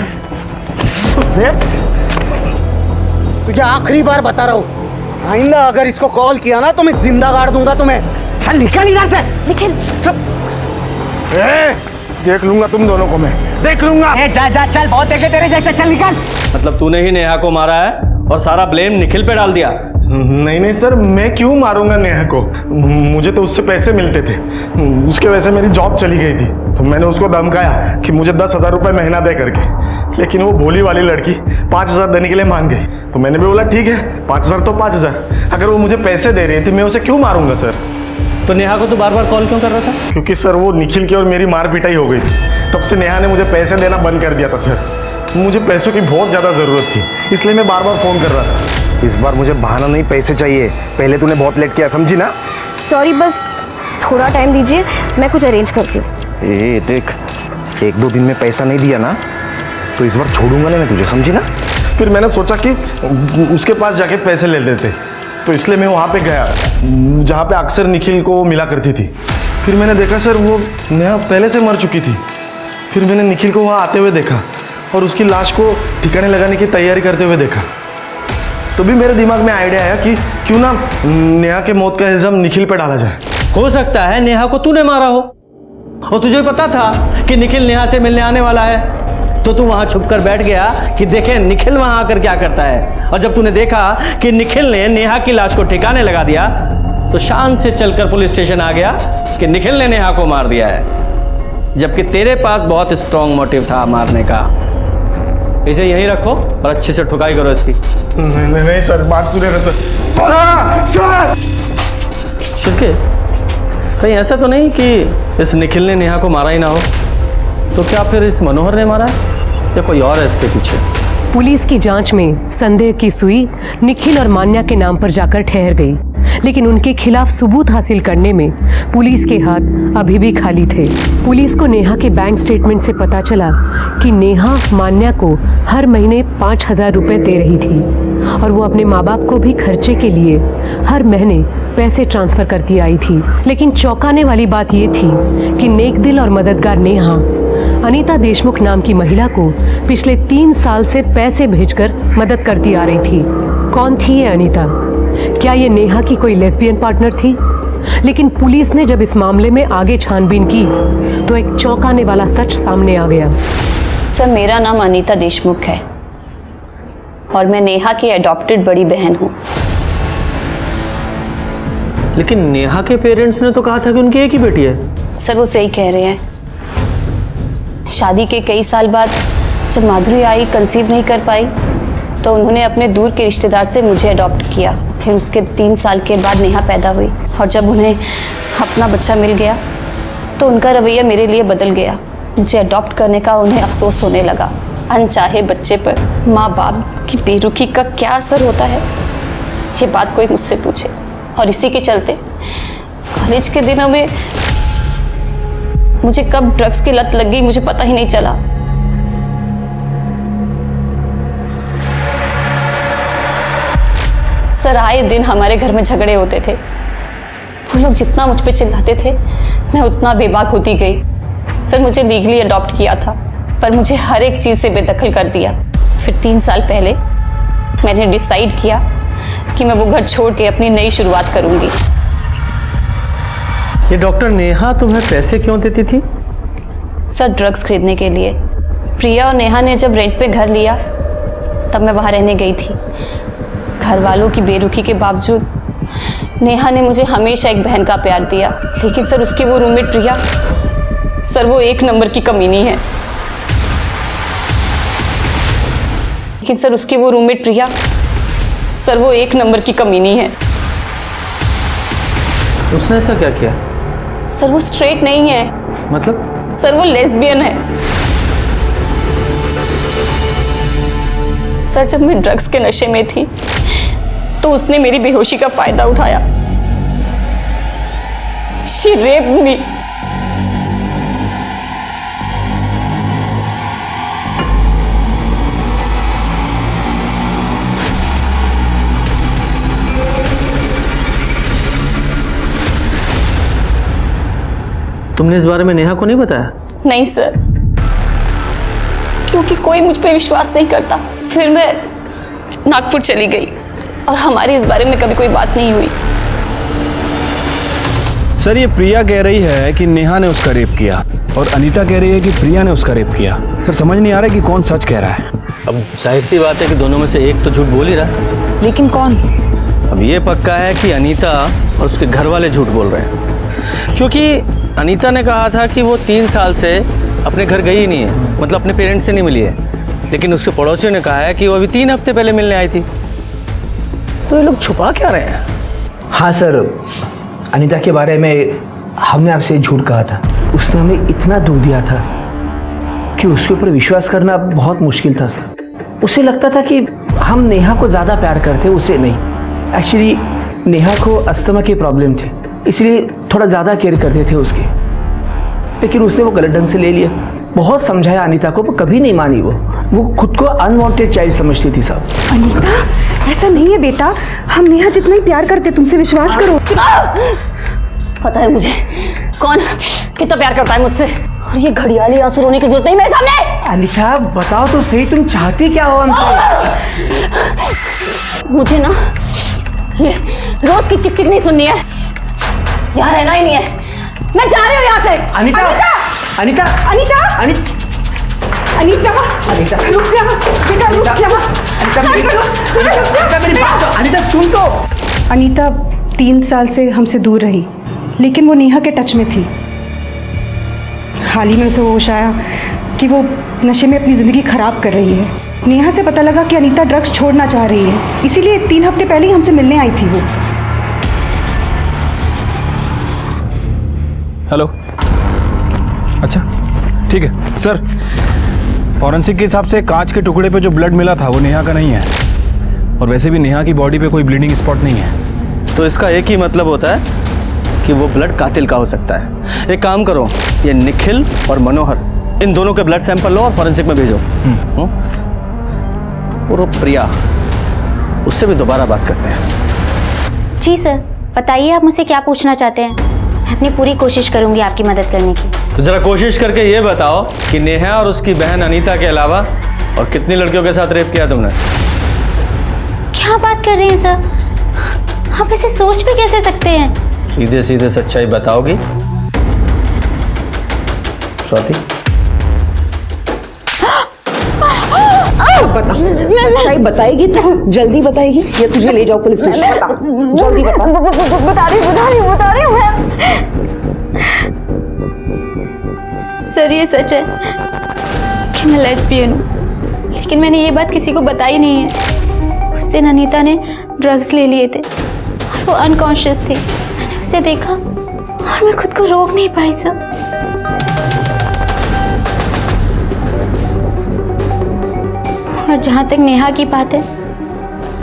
तुझे आखिरी बार बता रहा हूँ, आइंदा अगर इसको कॉल किया ना तो मैं जिंदा गाड़ दूंगा तुम्हें। चल निकल इधर से। निकल। देख लूंगा तुम दोनों को, मैं देख लूंगा। जा जा चल, बहुत देखे तेरे जैसे, चल निकल। मतलब तूने ही नेहा को मारा है और सारा ब्लेम निखिल पे डाल दिया? नहीं सर, मैं क्यों मारूंगा नेहा को? मुझे तो उससे पैसे मिलते थे, उसके वजह से मेरी जॉब चली गई थी। तो मैंने उसको धमकाया कि मुझे 10,000 रुपये महीना दे करके, लेकिन वो भोली वाली लड़की 5,000 देने के लिए मान गई। तो मैंने भी बोला ठीक है 5,000 तो 5,000, अगर वो मुझे पैसे दे रही थी मैं उसे क्यों मारूंगा सर? तो नेहा को तो बार बार कॉल क्यों कर रहा था? क्योंकि सर वो निखिल की और मेरी मार पिटाई हो गई थी, तब से नेहा ने मुझे पैसे देना बंद कर दिया था सर। मुझे पैसों की बहुत ज़्यादा ज़रूरत थी, इसलिए मैं बार बार फ़ोन कर रहा था। इस बार मुझे बहाना नहीं, पैसे चाहिए। पहले तूने बहुत लेट किया, समझी ना? सॉरी, बस थोड़ा टाइम दीजिए, मैं कुछ अरेंज करती हूँ। ए देख, 1-2 दिन में पैसा नहीं दिया ना तो इस बार छोड़ूंगा नहीं मैं तुझे, समझी ना? फिर मैंने सोचा कि उसके पास जाके पैसे ले लेते, तो इसलिए मैं वहाँ पे गया जहाँ पे अक्सर निखिल को मिला करती थी। फिर मैंने देखा सर वो नेहा पहले से मर चुकी थी। फिर मैंने निखिल को वहाँ आते हुए देखा और उसकी लाश को ठिकाने लगाने की तैयारी करते हुए देखा। तो भी मेरे दिमाग में आइडिया आया कि क्यों ना नेहा के मौत का इल्जाम निखिल पे डाला जाए। हो सकता है नेहा को तूने मारा हो और तुझे पता था कि निखिल नेहा से मिलने आने वाला है, तो तू वहां छुप कर बैठ गया कि देखे निखिल वहां आकर क्या करता है। और जब तूने देखा कि निखिल ने नेहा की लाश को ठिकाने लगा दिया तो शान से चलकर पुलिस स्टेशन आ गया कि निखिल ने नेहा को मार दिया है, जबकि तेरे पास बहुत स्ट्रांग मोटिव था मारने का। इसे यहीं रखो और अच्छे से ठुकाई करो इसकी। नहीं सर, बात सुने ना सर। सर शिरके, कहीं ऐसा तो नहीं कि इस निखिल ने नेहा को मारा ही ना हो? तो क्या फिर इस मनोहर ने मारा है या कोई और है इसके पीछे? पुलिस की जांच में संदेह की सुई निखिल और मान्या के नाम पर जाकर ठहर गई, लेकिन उनके खिलाफ सबूत हासिल करने में पुलिस के हाथ अभी भी खाली थे। पुलिस को नेहा के बैंक स्टेटमेंट से पता चला कि नेहा मान्या को हर महीने 5,000 रुपए दे रही थी और वो अपने माँ बाप को भी खर्चे के लिए हर महीने पैसे ट्रांसफर करती आई थी। लेकिन चौंकाने वाली बात ये थी कि नेक दिल और मददगार नेहा अनीता देशमुख नाम की महिला को पिछले 3 साल से पैसे भेजकर मदद करती आ रही थी। कौन थी ये अनीता? क्या ये नेहा की कोई लेस्बियन पार्टनर थी? लेकिन पुलिस ने जब इस मामले में आगे छानबीन की तो एक चौंकाने वाला सच सामने आ गया। सर, मेरा नाम अनीता देशमुख है और मैं नेहा की एडॉप्टेड बड़ी बहन हूँ। लेकिन नेहा के पेरेंट्स ने तो कहा था कि उनकी एक ही बेटी है। सर, वो सही कह रहे हैं। शादी के कई साल बाद जब माधुरी आई कंसीव नहीं कर पाई तो उन्होंने अपने दूर के रिश्तेदार से मुझे अडॉप्ट किया। फिर उसके 3 साल के बाद नेहा पैदा हुई और जब उन्हें अपना बच्चा मिल गया तो उनका रवैया मेरे लिए बदल गया। मुझे अडॉप्ट करने का उन्हें अफसोस होने लगा। अनचाहे बच्चे पर माँ बाप की बेरुखी का क्या असर होता है, ये बात कोई मुझसे पूछे। और इसी के चलते कॉलेज के दिनों में मुझे कब ड्रग्स की लत लग गई मुझे पता ही नहीं चला। सर, आए दिन हमारे घर में झगड़े होते थे। वो लोग जितना मुझ पे चिल्लाते थे मैं उतना बेबाक होती गई। सर, मुझे लीगली अडॉप्ट किया था पर मुझे हर एक चीज़ से बेदखल कर दिया। फिर 3 साल पहले मैंने डिसाइड किया कि मैं वो घर छोड़ के अपनी नई शुरुआत करूंगी। ये डॉक्टर नेहा तुम्हें पैसे क्यों देती थी? सर, ड्रग्स खरीदने के लिए। प्रिया और नेहा ने जब रेंट पे घर लिया तब मैं वहाँ रहने गई थी। घर वालों की बेरुखी के बावजूद नेहा ने मुझे हमेशा एक बहन का प्यार दिया। लेकिन सर, उसकी वो रूममेट प्रिया, सर वो 1 नंबर की कमीनी है। लेकिन सर, उसकी वो रूममेट प्रिया, सर वो 1 नंबर की कमीनी है। उसने ऐसा क्या किया? सर, वो स्ट्रेट नहीं है। मतलब? सर, वो लेस्बियन है। सर, जब मैं ड्रग्स के नशे में थी तो उसने मेरी बेहोशी का फायदा उठाया। She raped me. तुमने इस बारे में नेहा को नहीं बताया? नहीं सर, क्योंकि कोई मुझ पे विश्वास नहीं करता। फिर मैं नागपुर चली गई और हमारी इस बारे में कभी कोई बात नहीं हुई। सर, ये प्रिया कह रही है कि नेहा ने उसका रेप किया और अनीता कह रही है कि प्रिया ने उसका रेप किया। सर, समझ नहीं आ रहा है कि कौन सच कह रहा है। अब जाहिर सी बात है कि दोनों में से एक तो झूठ बोल ही रहा। लेकिन कौन? अब ये पक्का है कि अनीता और उसके घर वाले झूठ बोल रहे हैं, क्योंकि अनीता ने कहा था कि वो 3 साल से अपने घर गई ही नहीं है, मतलब अपने पेरेंट्स से नहीं मिली है। लेकिन उसके पड़ोसियों ने कहा है कि वो अभी 3 हफ्ते पहले मिलने आई थी। तो ये लोग छुपा क्या रहे हैं? हाँ सर, अनीता के बारे में हमने आपसे झूठ कहा था। उसने हमें इतना दुख दिया था कि उसके ऊपर विश्वास करना बहुत मुश्किल था सर। उसे लगता था कि हम नेहा को ज़्यादा प्यार करते, उसे नहीं। एक्चुअली नेहा को अस्थमा की प्रॉब्लम थी, इसलिए थोड़ा ज़्यादा केयर करते थे उसकी। लेकिन उसने वो गलत ढंग से ले लिया। बहुत समझाया अनीता को, पर कभी नहीं मानी। वो खुद को अनवांटेड चाइल्ड समझती थी साहब। अनीता, ऐसा नहीं है बेटा, हम नेहा जितना ही प्यार करते, तुमसे विश्वास करो। पता है मुझे कौन कितना प्यार करता है मुझसे, और ये घड़ियाली आंसू रोने की जरूरत नहीं मेरे सामने। अनीता, बताओ तो सही, तुम चाहती क्या हो हमसे? मुझे ना ये रोज की चिक चिक नहीं सुननी है, यहाँ रहना ही नहीं है। मैं जा रही हूँ यहाँ से। अनीता, अनीता, अनीता, अनीता, अनीता, रुक जा बेटा, रुक जा। अनीता, मेरी बात तो, अनीता सुन तो। अनीता 3 साल से हमसे दूर रही, लेकिन वो नेहा के टच में थी। हाल ही में उसे होश आया कि वो नशे में अपनी ज़िंदगी खराब कर रही है। नेहा से पता लगा कि अनीता ड्रग्स छोड़ना चाह रही है, इसीलिए 3 हफ्ते पहले ही हमसे मिलने आई थी वो। हेलो, अच्छा ठीक है सर। फॉरेंसिक के हिसाब से कांच के टुकड़े पे जो ब्लड मिला था वो नेहा का नहीं है, और वैसे भी नेहा की बॉडी पे कोई ब्लीडिंग स्पॉट नहीं है। तो इसका एक ही मतलब होता है कि वो ब्लड कातिल का हो सकता है। एक काम करो, ये निखिल और मनोहर इन दोनों के ब्लड सैंपल लो और फॉरेंसिक में भेजो। और वो प्रिया, उससे भी दोबारा बात करते हैं। जी सर, बताइए आप मुझसे क्या पूछना चाहते हैं। मैं अपनी पूरी कोशिश करूंगी आपकी मदद करने की। तो जरा कोशिश करके ये बताओ कि नेहा और उसकी बहन अनीता के अलावा और कितनी लड़कियों के साथ रेप किया तुमने? क्या बात कर रहे हैं सर, आप इसे सोच भी कैसे सकते हैं? सीधे सीधे सच्चाई बताओगी स्वाति? बता, सच्चाई बताएगी तो जल्दी बताएगी या तुझे ले जाओ पुलिस स्टेशन? बता, जल्दी बता रही हूँ मैं। सर ये सच है कि मैं लेस्बियन हूँ, लेकिन मैंने ये बात किसी को बताई नहीं है। उस दिन अनीता ने ड्रग्स ले लिए थे और वो अनकॉन्शियस थी। मैंने उसे देखा और मैं खुद को रोक नहीं पाई सर। और जहाँ तक नेहा की बात है,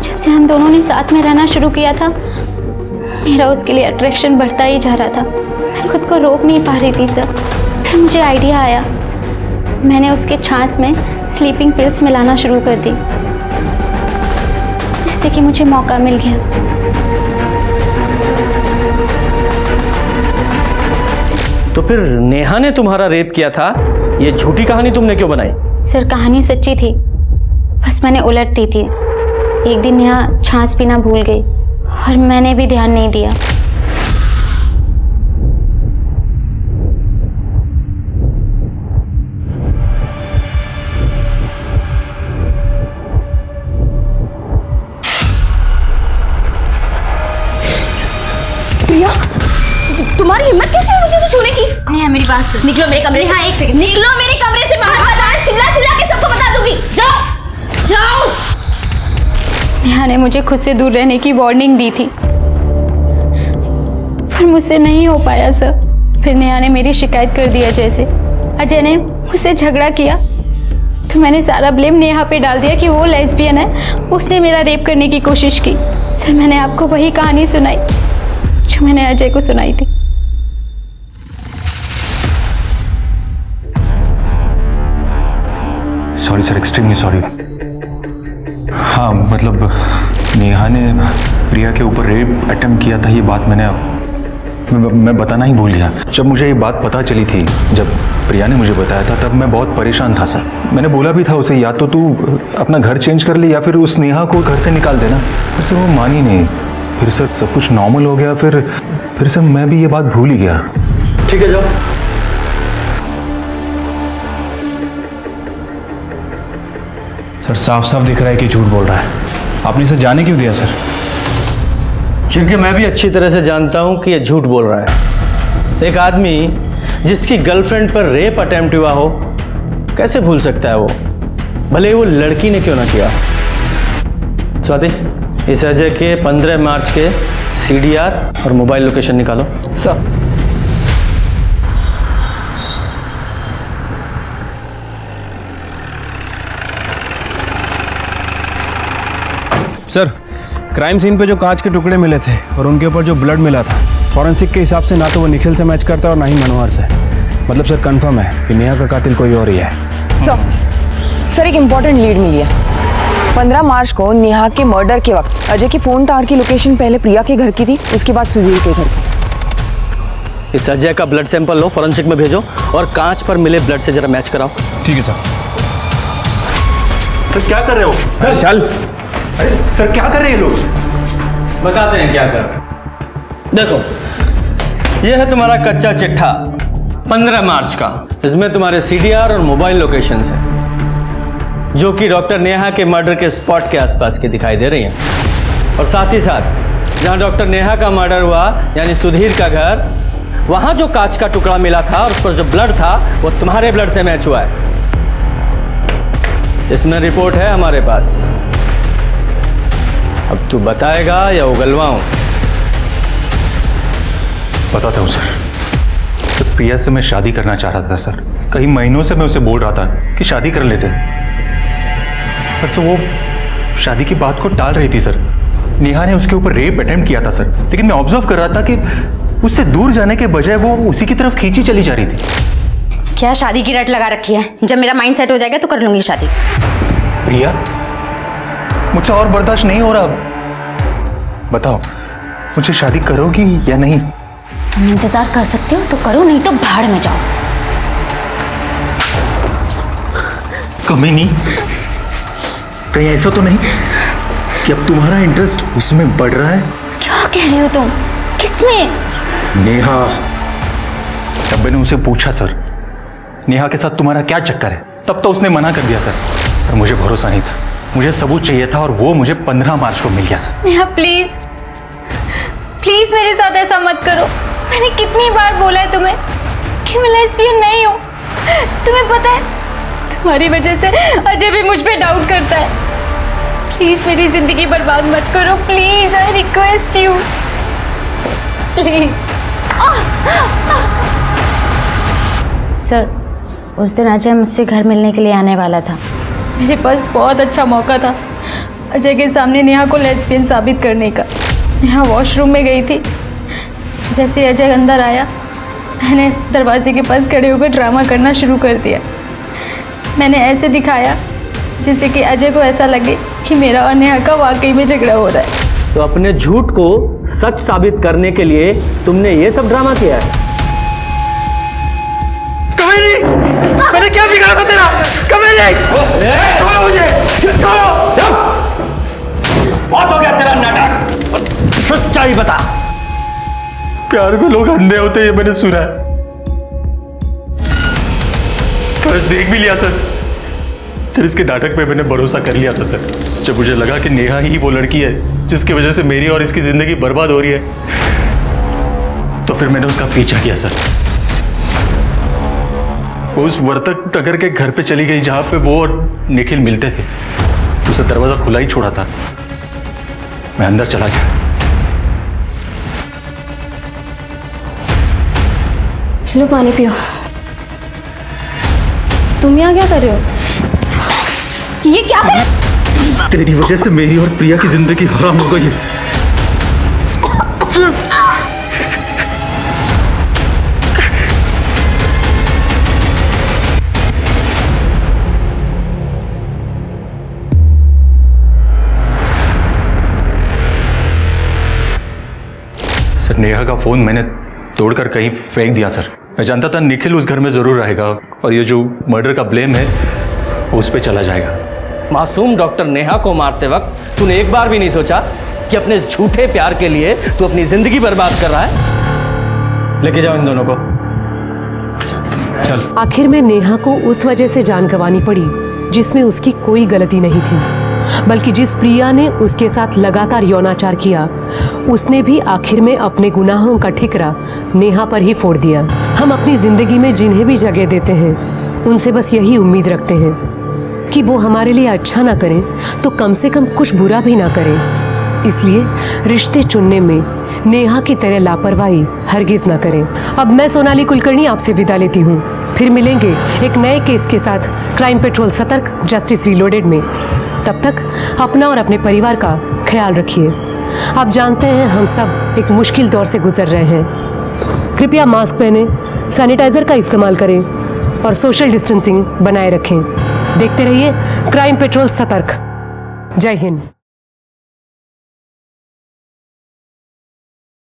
जब से हम दोनों ने साथ में रहना शुरू किया था, मेरा उसके लिए अट्रैक्शन बढ़ता ही जा रहा था। मैं खुद को रोक नहीं पा रही थी सर। फिर मुझे आइडिया आया, मैंने उसके छाछ में स्लीपिंग पिल्स मिलाना शुरू कर दी, जिससे कि मुझे मौका मिल गया। तो फिर नेहा ने तुम्हारा रेप किया था, ये झूठी कहानी तुमने क्यों बनाई? सर कहानी सच्ची थी, बस मैंने उलट दी थी। एक दिन नेहा छाछ पीना भूल गई और मैंने भी ध्यान नहीं दिया। तुम्हारी हिम्मत कैसे हुई मुझे छूने की? नेहा मेरी बात सुन, निकलो मेरे कमरे से। हाँ एक सेकंड, निकलो मेरे कमरे से बाहर। चिल्ला चिल्ला के सबको बता दूंगी। जाओ जाओ। नेहा ने मुझे खुद से दूर रहने की वार्निंग दी थी, पर मुझसे नहीं हो पाया सर। फिर नेहा ने मेरी शिकायत कर दी अजय से। अजय ने मुझसे झगड़ा किया तो मैंने सारा ब्लेम नेहा पे डाल दिया कि वो लेस्बियन है, उसने मेरा रेप करने की कोशिश की। सर मैंने आपको वही कहानी सुनाई जो मैंने अजय को सुनाई थी। Sorry sir, extremely sorry. हाँ मतलब नेहा ने प्रिया के ऊपर रेप अटेम्प्ट किया था, ये बात मैं बताना ही भूल गया। जब मुझे ये बात पता चली थी, जब प्रिया ने मुझे बताया था, तब मैं बहुत परेशान था सर। मैंने बोला भी था उसे, या तो तू अपना घर चेंज कर ले या फिर उस नेहा को घर से निकाल देना। फिर से वो मानी नहीं। फिर सर सब कुछ नॉर्मल हो गया। फिर सर मैं भी ये बात भूल ही गया। ठीक है जाओ। सर साफ साफ दिख रहा है कि झूठ बोल रहा है। आपने इसे जाने क्यों दिया सर? क्योंकि मैं भी अच्छी तरह से जानता हूं कि ये झूठ बोल रहा है। एक आदमी जिसकी गर्लफ्रेंड पर रेप अटेम्प्ट हुआ हो, कैसे भूल सकता है वो, भले ही वो लड़की ने क्यों ना किया। स्वाति, इस अजय के 15 मार्च के CDR और मोबाइल लोकेशन निकालो। सर सर क्राइम सीन पे जो कांच के टुकड़े मिले थे और उनके ऊपर जो ब्लड मिला था, फॉरेंसिक के हिसाब से ना तो वो निखिल से मैच करता है और ना ही मनोहर से। मतलब सर कंफर्म है कि नेहा का कातिल कोई और ही है। सर एक इम्पोर्टेंट लीड मिली है। 15 मार्च को नेहा के मर्डर के वक्त अजय की फोन टावर की लोकेशन पहले प्रिया के घर की थी, उसके बाद सुधीर के घर की। इस अजय का ब्लड सैंपल लो, फॉरेंसिक में भेजो और कांच पर मिले ब्लड से जरा मैच कराओ। ठीक है सर। सर क्या कर रहे हो? चल। अरे सर क्या कर रहे हैं लोग? बताते हैं क्या कर रहे हैं। देखो यह है तुम्हारा कच्चा चिट्ठा 15 मार्च का। इसमें तुम्हारे CDR और मोबाइल लोकेशंस हैं, जो कि डॉक्टर नेहा के मर्डर के स्पॉट के आसपास की दिखाई दे रही हैं। और साथ ही साथ जहां डॉक्टर नेहा का मर्डर हुआ, यानी सुधीर का घर, वहां जो कांच का टुकड़ा मिला था और उस पर जो ब्लड था वो तुम्हारे ब्लड से मैच हुआ है। इसमें रिपोर्ट है हमारे पास। अब तू बताएगा या उगलवाऊं? बताता हूँ सर। प्रिया से मैं शादी करना चाह रहा था सर। कई महीनों से मैं उसे बोल रहा था कि शादी कर लेते, पर सर वो शादी की बात को टाल रही थी सर। नेहा ने उसके ऊपर रेप अटेम्प्ट किया था सर, लेकिन मैं ऑब्जर्व कर रहा था कि उससे दूर जाने के बजाय वो उसी की तरफ खींची चली जा रही थी। क्या शादी की रट लगा रखी है? जब मेरा माइंड सेट हो जाएगा तो कर लूंगी शादी। प्रिया, मुझसे और बर्दाश्त नहीं हो रहा। बताओ, मुझे शादी करोगी या नहीं? तुम इंतजार कर सकते हो तो करो, नहीं तो भाड़ में जाओ। कमी नहीं, कहीं ऐसा तो नहीं कि अब तुम्हारा इंटरेस्ट उसमें बढ़ रहा है? क्या कह रहे हो तुम? किसमें? नेहा। तब मैंने उसे पूछा सर, नेहा के साथ तुम्हारा क्या चक्कर है? तब तो उसने मना कर दिया सर, पर मुझे भरोसा नहीं था। मुझे सबूत चाहिए था और वो मुझे 15 मार्च को मिल गया सर। नेहा प्लीज प्लीज मेरे साथ ऐसा मत करो। मैंने कितनी बार बोला है तुम्हें कि मैं लेस्बियन नहीं हूँ। तुम्हें पता है, तुम्हारी वजह से अजय भी मुझ पे डाउट करता है। प्लीज मेरी जिंदगी बर्बाद मत करो, please, I request you, please. Sir, उस दिन अजय मुझसे घर मिलने के लिए आने वाला था। मेरे पास बहुत अच्छा मौका था अजय के सामने नेहा को लेस्बियन साबित करने का। नेहा वॉशरूम में गई थी। जैसे अजय अंदर आया, मैंने दरवाजे के पास खड़े होकर ड्रामा करना शुरू कर दिया। मैंने ऐसे दिखाया जिससे कि अजय को ऐसा लगे कि मेरा और नेहा का वाकई में झगड़ा हो रहा है। तो अपने झूठ को सच साबित करने के लिए तुमने ये सब ड्रामा किया है? कभी नहीं, मैंने क्या बिगाड़ा था तेरा? कभी नहीं, छोड़ो मुझे, छोड़ो। बहुत हो गया तेरा नाटक, और सच्चाई बता। प्यार में लोग अंधे होते हैं, ये मैंने सुना है। फर्स्ट देख भी लिया सर। सर, इसके नाटक पे मैंने भरोसा कर लिया था सर। जब मुझे लगा कि नेहा ही वो लड़की है जिसकी वजह से मेरी और इसकी जिंदगी बर्बाद हो रही है, तो फिर मैंने उसका पीछा किया सर। वो उस वर्तक नगर के घर पे चली गई जहां पे वो और निखिल मिलते थे। उसे दरवाजा खुला ही छोड़ा था। मैं अंदर चला गया। लो पानी पियो। तुम यहाँ क्या कर रहे हो? ये क्या कर? तेरी वजह से मेरी और प्रिया की जिंदगी हराम हो गई है। सर, नेहा का फोन मैंने तोड़कर कहीं फेंक दिया सर। मैं जानता था निखिल उस घर में जरूर रहेगा और ये जो मर्डर का ब्लेम है वो उस पर चला जाएगा। मासूम डॉक्टर नेहा को मारते वक्त तूने एक बार भी नहीं सोचा कि अपने झूठे प्यार के लिए तू अपनी जिंदगी बर्बाद कर रहा है? लेके जाओ इन दोनों को। चल। आखिर में नेहा को उस वजह से जान गंवानी पड़ी जिसमें उसकी कोई गलती नहीं थी, बल्कि जिस प्रिया ने उसके साथ लगातार यौनाचार किया, उसने भी आखिर में अपने गुनाहों का ठिकरा नेहा पर ही फोड़ दिया। हम अपनी जिंदगी में जिन्हें भी जगह देते हैं, उनसे बस यही उम्मीद रखते हैं कि वो हमारे लिए अच्छा ना करें तो कम से कम कुछ बुरा भी ना करें। इसलिए रिश्ते चुनने में नेहा की तरह लापरवाही हरगिज ना करें। अब मैं सोनाली कुलकर्णी आपसे विदा लेती हूँ। फिर मिलेंगे एक नए केस के साथ क्राइम पेट्रोल सतर्क जस्टिस रीलोडेड में। तब तक अपना और अपने परिवार का ख्याल रखिए। आप जानते हैं हम सब एक मुश्किल दौर से गुजर रहे हैं। कृपया मास्क पहने, सैनिटाइजर का इस्तेमाल करें और सोशल डिस्टेंसिंग बनाए रखें। देखते रहिए क्राइम पेट्रोल सतर्क। जय हिंद।